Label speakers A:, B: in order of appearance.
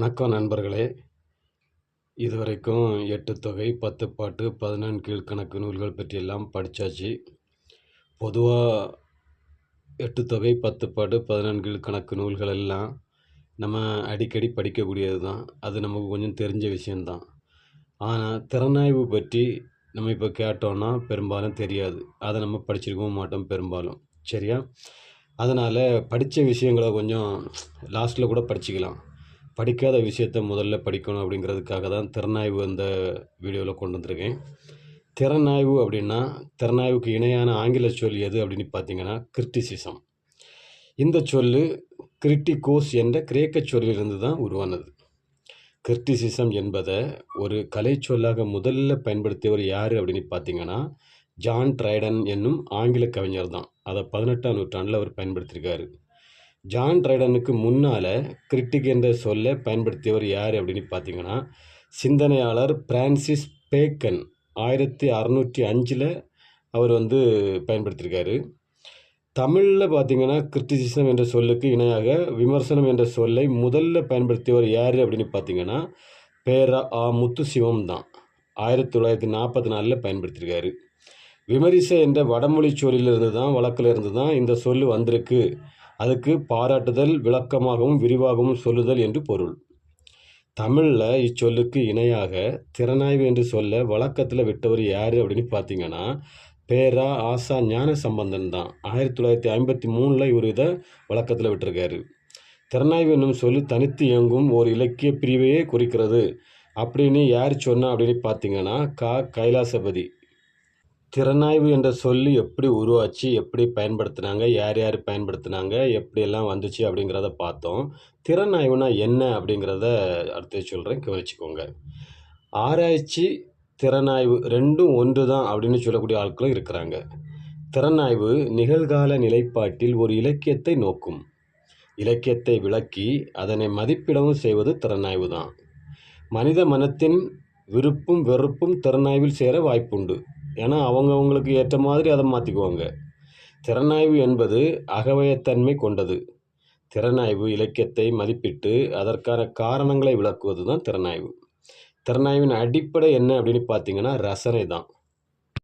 A: வணக்கம் நண்பர்களே. இதுவரைக்கும் 8 தொகை, 10 பாட்டு, 14 கீழ்க்கணக்கு நூல்கள் பற்றியெல்லாம் படித்தாச்சு. பொதுவாக 8 தொகை, 10 பாட்டு, 14 கீழ்க்கணக்கு நூல்கள் எல்லாம் நம்ம அடிக்கடி படிக்கக்கூடியது தான். அது நமக்கு கொஞ்சம் தெரிஞ்ச விஷயந்தான். ஆனால் திறனாய்வு பற்றி நம்ம இப்போ கேட்டோன்னா பெரும்பாலும் தெரியாது. அதை நம்ம படிச்சிருக்கவும் மாட்டோம் பெரும்பாலும். சரியா? அதனால் படித்த விஷயங்களை கொஞ்சம் லாஸ்ட்டில் கூட படிச்சுக்கலாம். படிக்காத விஷயத்தை முதல்ல படிக்கணும் அப்படிங்கிறதுக்காக தான் திறனாய்வு அந்த வீடியோவில் கொண்டு வந்திருக்கேன். திறனாய்வு அப்படின்னா, திறனாய்வுக்கு இணையான ஆங்கில சொல் எது அப்படின்னு பார்த்தீங்கன்னா கிரிட்டிசிசம். இந்த சொல் கிரிட்டிகோஸ் என்ற கிரேக்க சொல்லிலிருந்து தான் உருவானது. கிரிட்டிசிசம் என்பதை ஒரு கலை சொல்லாக முதல்ல பயன்படுத்தியவர் யார் அப்படின்னு பார்த்தீங்கன்னா ஜான் ட்ரைடன் என்னும் ஆங்கில கவிஞர் தான். அதை 18ஆம் நூற்றாண்டில் அவர் பயன்படுத்தியிருக்காரு. ஜான் ட்ரைடனுக்கு முன்னால் கிரிட்டிக் என்ற சொல்லை பயன்படுத்தியவர் யார் அப்படின்னு பார்த்தீங்கன்னா சிந்தனையாளர் பிரான்சிஸ் பேக்கன் 1605 அவர் பயன்படுத்தியிருக்காரு. தமிழில் பார்த்தீங்கன்னா கிரிட்டிசிசம் என்ற சொல்லுக்கு இணையாக விமர்சனம் என்ற சொல்லை முதல்ல பயன்படுத்தியவர் யார் அப்படின்னு பார்த்தீங்கன்னா பேரா முத்துசிவம் தான். 1944 பயன்படுத்தியிருக்காரு. விமரிசை என்ற வடமொழி சொல்லிலிருந்து தான் வழக்கில் இருந்து தான் இந்த சொல் வந்திருக்கு. அதுக்கு பாராட்டுதல், விளக்கமாகவும் விரிவாகவும் சொல்லுதல் என்று பொருள். தமிழில் இச்சொல்லுக்கு இணையாக திறனாய்வு என்று சொல்ல வழக்கத்தில் விட்டவர் யார் அப்படின்னு பார்த்தீங்கன்னா பேரா ஆசா ஞான சம்பந்தன் தான். 1953 இவர் இதை வழக்கத்தில் விட்டிருக்காரு. திறனாய்வு என்னும் சொல்லி தனித்து இயங்கும் ஒரு இலக்கிய பிரிவையே குறிக்கிறது அப்படின்னு யார் சொன்னா அப்படின்னு பார்த்தீங்கன்னா கைலாசபதி. திறனாய்வு என்ற சொல்லி எப்படி உருவாச்சு, எப்படி பயன்படுத்தினாங்க, யார் யார் பயன்படுத்தினாங்க, எப்படியெல்லாம் வந்துச்சு அப்படிங்கிறத பார்த்தோம். திறனாய்வுனா என்ன அப்படிங்கிறத அடுத்து சொல்கிறேன், கவனிச்சுக்கோங்க. ஆராய்ச்சி, திறனாய்வு ரெண்டும் ஒன்று தான் அப்படின்னு சொல்லக்கூடிய ஆட்களும் இருக்கிறாங்க. திறனாய்வு நிகழ்கால நிலைப்பாட்டில் ஒரு இலக்கியத்தை நோக்கும். இலக்கியத்தை விளக்கி அதனை மதிப்பிடவும் செய்வது திறனாய்வு தான். மனித மனத்தின் விருப்பும் வெறுப்பும் திறனாய்வில் சேர வாய்ப்புண்டு. ஏன்னா அவங்களுக்கு ஏற்ற மாதிரி அதை மாற்றிக்குவாங்க. திறனாய்வு என்பது அகவயத்தன்மை கொண்டது. திறனாய்வு இலக்கியத்தை மதிப்பிட்டு அதற்கான காரணங்களை விளக்குவது தான் திறனாய்வு. திறனாய்வின் அடிப்படை என்ன அப்படின்னு பார்த்தீங்கன்னா ரசனை தான்.